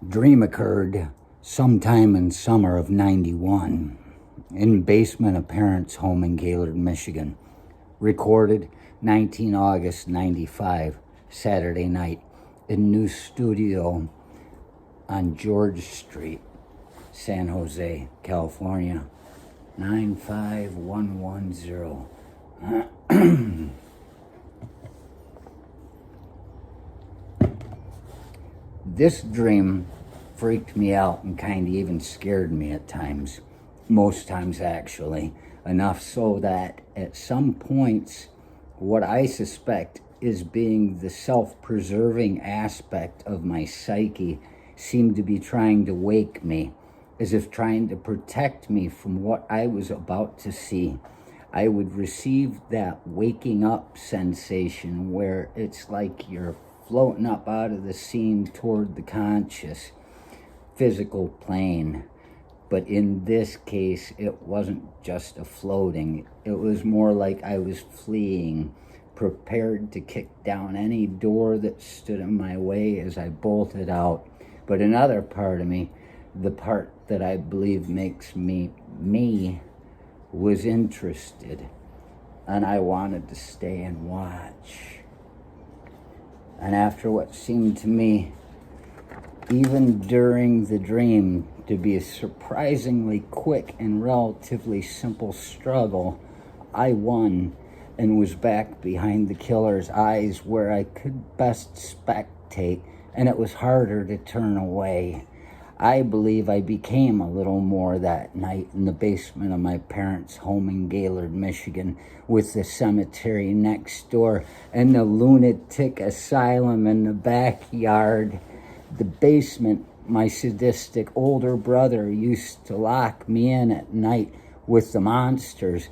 Dream occurred sometime in summer of '91 in basement of parents' home in Gaylord, Michigan. Recorded 19 August '95, Saturday night, in new studio on George Street, San Jose, California, 95110. This dream freaked me out and kind of even scared me at times. Most times, actually. Enough so that at some points, what I suspect is being the self-preserving aspect of my psyche seemed to be trying to wake me, as if trying to protect me from what I was about to see. I would receive that waking up sensation where it's like you're floating up out of the scene toward the conscious physical plane. But in this case, it wasn't just a floating. It was more like I was fleeing, prepared to kick down any door that stood in my way as I bolted out. But another part of me, the part that I believe makes me me, was interested, and I wanted to stay and watch. And after what seemed to me, even during the dream, to be a surprisingly quick and relatively simple struggle, I won and was back behind the killer's eyes where I could best spectate, and it was harder to turn away. I believe I became a little more that night in the basement of my parents' home in Gaylord, Michigan, with the cemetery next door and the lunatic asylum in the backyard. The basement, my sadistic older brother used to lock me in at night with the monsters,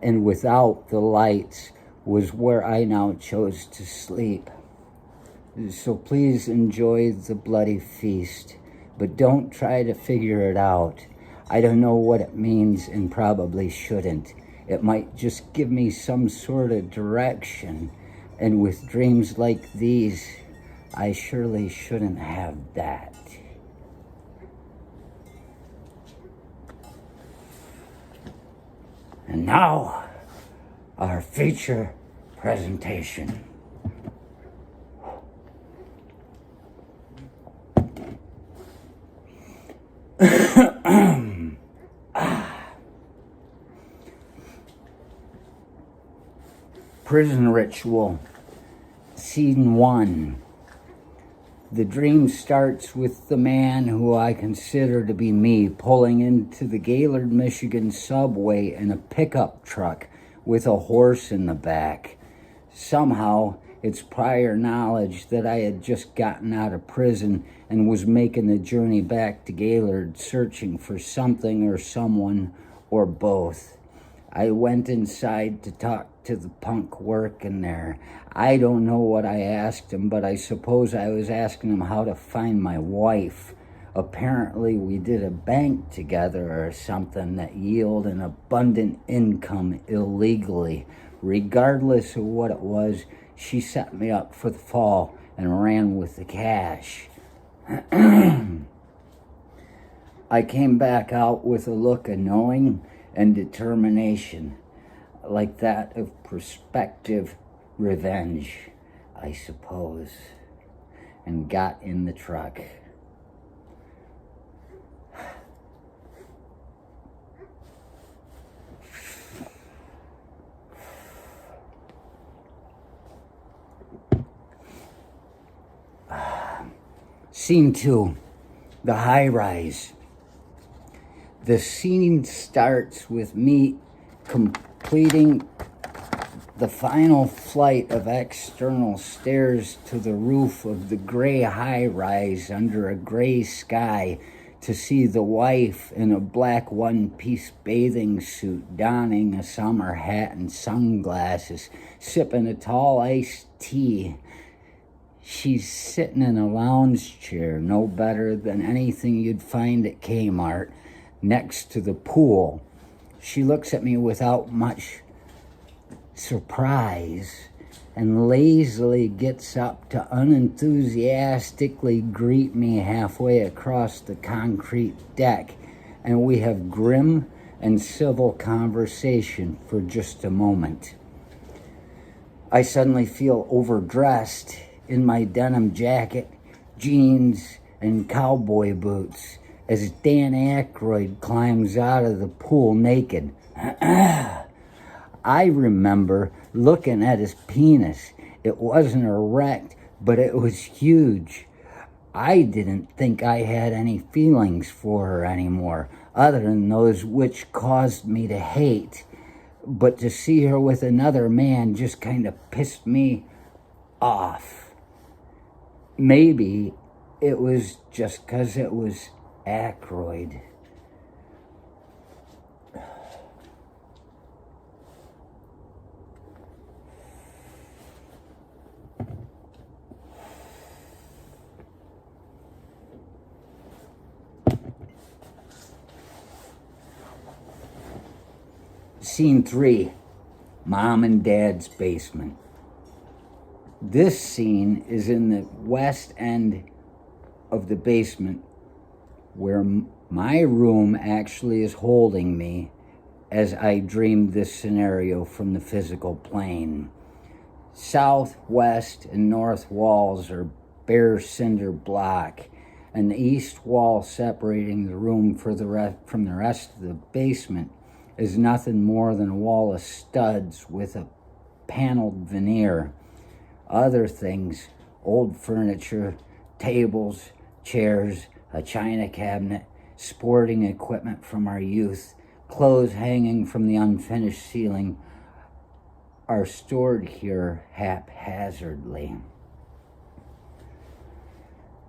and without the lights was where I now chose to sleep. So please enjoy the bloody feast, but don't try to figure it out. I don't know what it means and probably shouldn't. It might just give me some sort of direction, and with dreams like these, I surely shouldn't have that. And now, our feature presentation. Prison Ritual, Scene 1. The dream starts with the man who I consider to be me pulling into the Gaylord, Michigan subway in a pickup truck with a horse in the back. Somehow, it's prior knowledge that I had just gotten out of prison and was making the journey back to Gaylord, searching for something or someone or both. I went inside to talk to the punk working there. I don't know what I asked him, but I suppose I was asking him how to find my wife. Apparently, we did a bank together or something that yielded an abundant income illegally. Regardless of what it was, she set me up for the fall and ran with the cash. I came back out with a look of knowing and determination, like that of prospective revenge, I suppose, and got in the truck. Scene 2, the high rise. The scene starts with me completing the final flight of external stairs to the roof of the gray high-rise under a gray sky to see the wife in a black one-piece bathing suit, donning a summer hat and sunglasses, sipping a tall iced tea. She's sitting in a lounge chair, no better than anything you'd find at Kmart, next to the pool. She looks at me without much surprise and lazily gets up to unenthusiastically greet me halfway across the concrete deck, and we have grim and civil conversation for just a moment. I suddenly feel overdressed in my denim jacket, jeans, and cowboy boots as Dan Aykroyd climbs out of the pool naked. I remember looking at his penis. It wasn't erect, but it was huge. I didn't think I had any feelings for her anymore, other than those which caused me to hate. But to see her with another man just kind of pissed me off. Maybe it was just 'cause it was Aykroyd. Scene 3, Mom and Dad's basement. This scene is in the west end of the basement where my room actually is holding me as I dreamed this scenario from the physical plane. South, west, and north walls are bare cinder block, and the east wall separating the room from the rest of the basement is nothing more than a wall of studs with a paneled veneer. Other things, old furniture, tables, chairs, a china cabinet, sporting equipment from our youth, clothes hanging from the unfinished ceiling, are stored here haphazardly.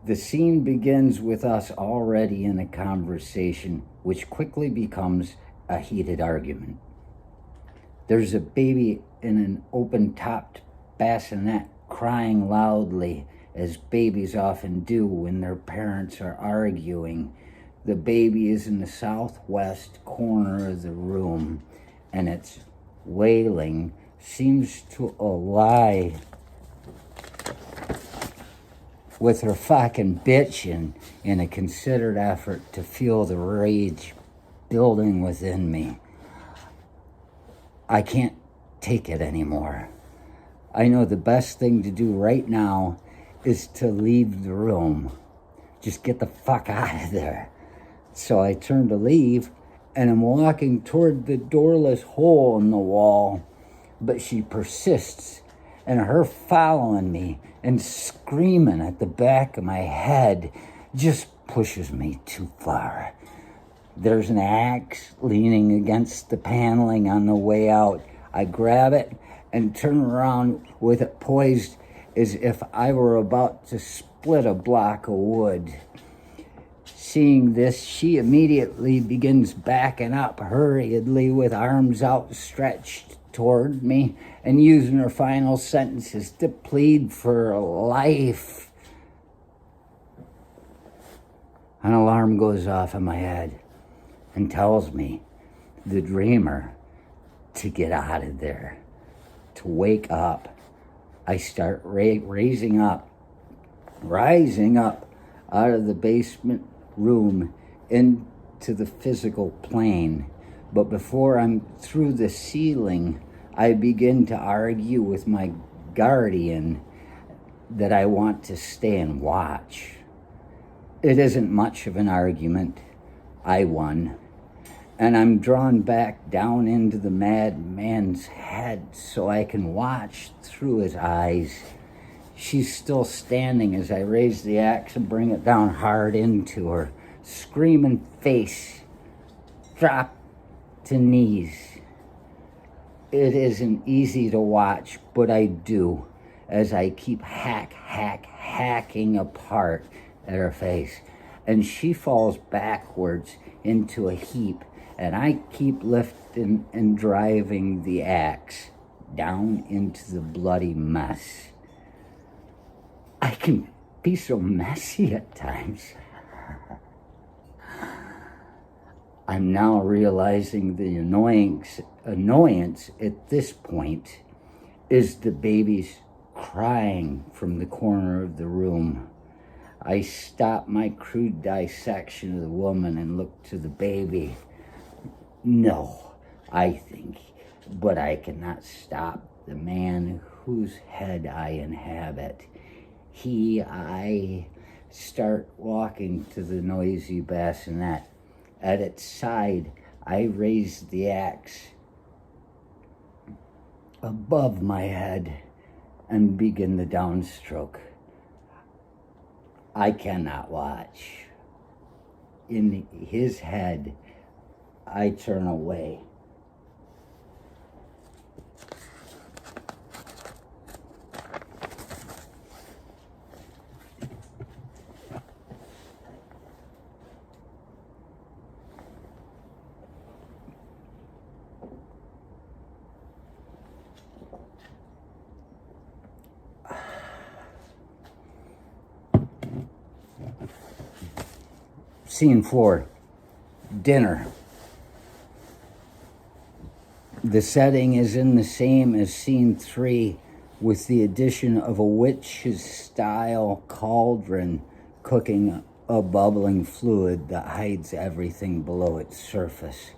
The scene begins with us already in a conversation, which quickly becomes a heated argument. There's a baby in an open-topped bassinet crying loudly, as babies often do when their parents are arguing. The baby is in the southwest corner of the room, and its wailing seems to ally with her fucking bitching in a considered effort to feel the rage building within me. I can't take it anymore. I know the best thing to do right now is to leave the room. Just get the fuck out of there. So I turn to leave, and I'm walking toward the doorless hole in the wall, but she persists, and her following me and screaming at the back of my head just pushes me too far. There's an axe leaning against the paneling on the way out. I grab it and turn around with it poised as if I were about to split a block of wood. Seeing this, she immediately begins backing up hurriedly with arms outstretched toward me and using her final sentences to plead for life. An alarm goes off in my head and tells me, the dreamer, to get out of there, to wake up. I start rising up out of the basement room into the physical plane. But before I'm through the ceiling, I begin to argue with my guardian that I want to stay and watch. It isn't much of an argument. I won. And I'm drawn back down into the madman's head so I can watch through his eyes. She's still standing as I raise the axe and bring it down hard into her. Screaming face, drop to knees. It isn't easy to watch, but I do, as I keep hacking apart at her face. And she falls backwards into a heap, and I keep lifting and driving the axe down into the bloody mess. I can be so messy at times. I'm now realizing the annoyance at this point is the baby's crying from the corner of the room. I stop my crude dissection of the woman and look to the baby. No, I think, but I cannot stop the man whose head I inhabit. I start walking to the noisy bassinet. At its side, I raise the axe above my head and begin the downstroke. I cannot watch. In his head, I turn away. Scene 4, dinner. The setting is in the same as scene 3, with the addition of a witch's-style cauldron cooking a bubbling fluid that hides everything below its surface.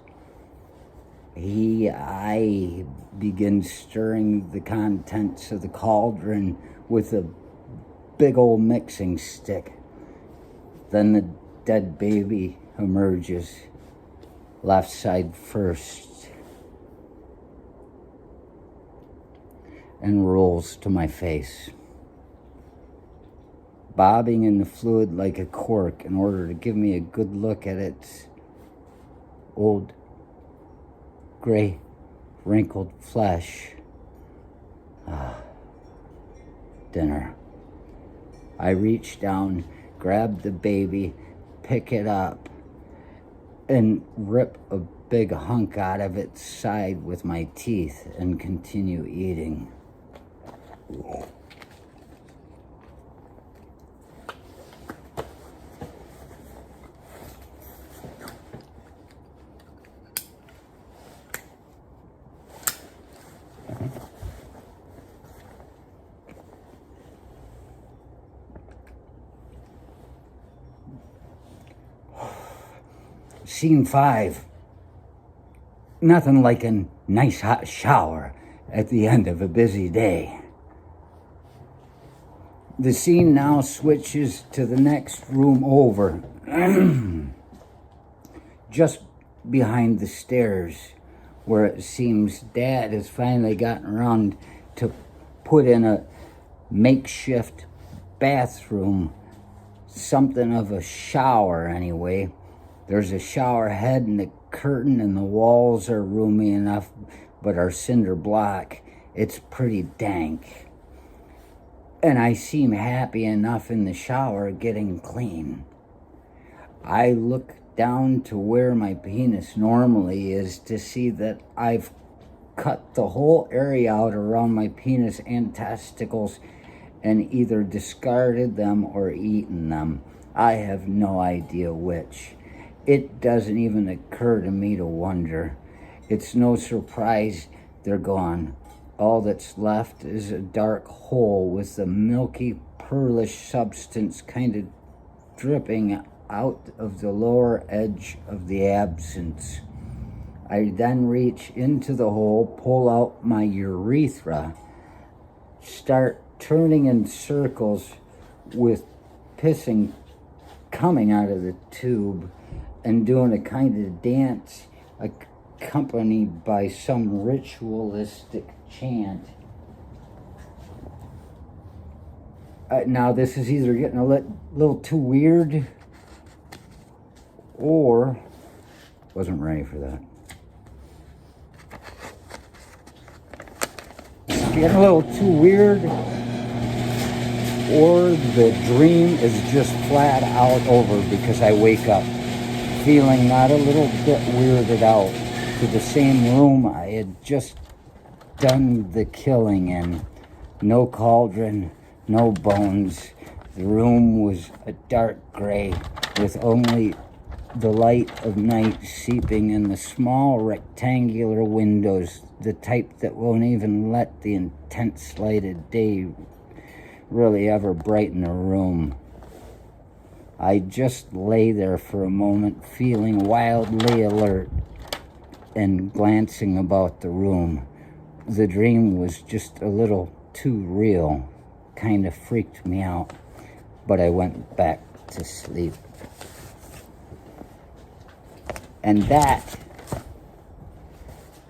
I begin stirring the contents of the cauldron with a big old mixing stick. Then the dead baby emerges, left side first, and rolls to my face, bobbing in the fluid like a cork in order to give me a good look at its old, gray, wrinkled flesh. Dinner. I reach down, grab the baby, pick it up, and rip a big hunk out of its side with my teeth and continue eating. Scene 5. Nothing like a nice hot shower at the end of a busy day. The scene now switches to the next room over, just behind the stairs, where it seems Dad has finally gotten around to put in a makeshift bathroom, something of a shower anyway. There's a shower head and a curtain, and the walls are roomy enough, but are cinder block. It's pretty dank. And I seem happy enough in the shower getting clean. I look down to where my penis normally is to see that I've cut the whole area out around my penis and testicles and either discarded them or eaten them. I have no idea which. It doesn't even occur to me to wonder. It's no surprise they're gone. All that's left is a dark hole with a milky, pearlish substance kind of dripping out of the lower edge of the absence. I then reach into the hole, pull out my urethra, start turning in circles with pissing coming out of the tube, and doing a kind of dance accompanied by some ritualistic chant. Now this is either getting a little too weird, or wasn't ready for that. It's getting a little too weird, or the dream is just flat out over because I wake up feeling not a little bit weirded out to the same room I had just done the killing in. No cauldron, no bones. The room was a dark gray with only the light of night seeping in the small rectangular windows, the type that won't even let the intense light of day really ever brighten a room. I just lay there for a moment, feeling wildly alert and glancing about the room. The dream was just a little too real, kind of freaked me out, but I went back to sleep. And that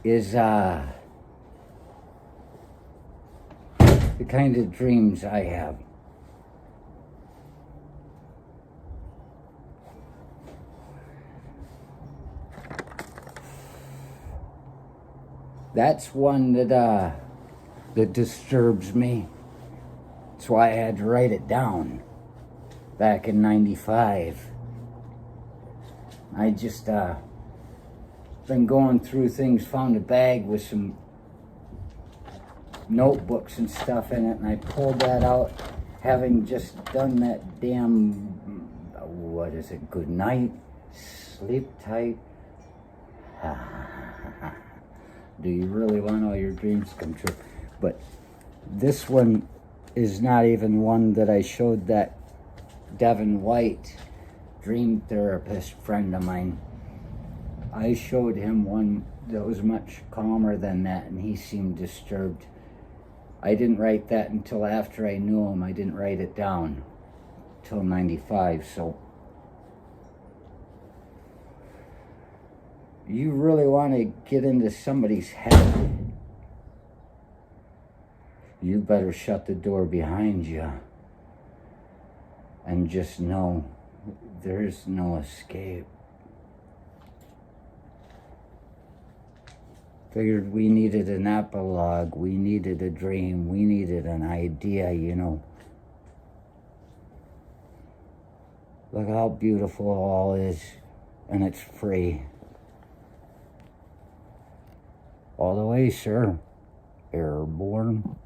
is the kind of dreams I have. That's one that disturbs me. That's why I had to write it down back in '95. I just been going through things, found a bag with some notebooks and stuff in it, and I pulled that out, having just done that damn, what is it, good night, sleep tight. Do you really want all your dreams to come true? But this one is not even one that I showed that Devin White, dream therapist friend of mine. I showed him one that was much calmer than that, and he seemed disturbed. I didn't write that until after I knew him. I didn't write it down till '95, so you really want to get into somebody's head, you better shut the door behind you and just know there's no escape. Figured we needed an epilogue, we needed a dream, we needed an idea, you know. Look how beautiful it all is, and it's free. All the way, sir. Airborne.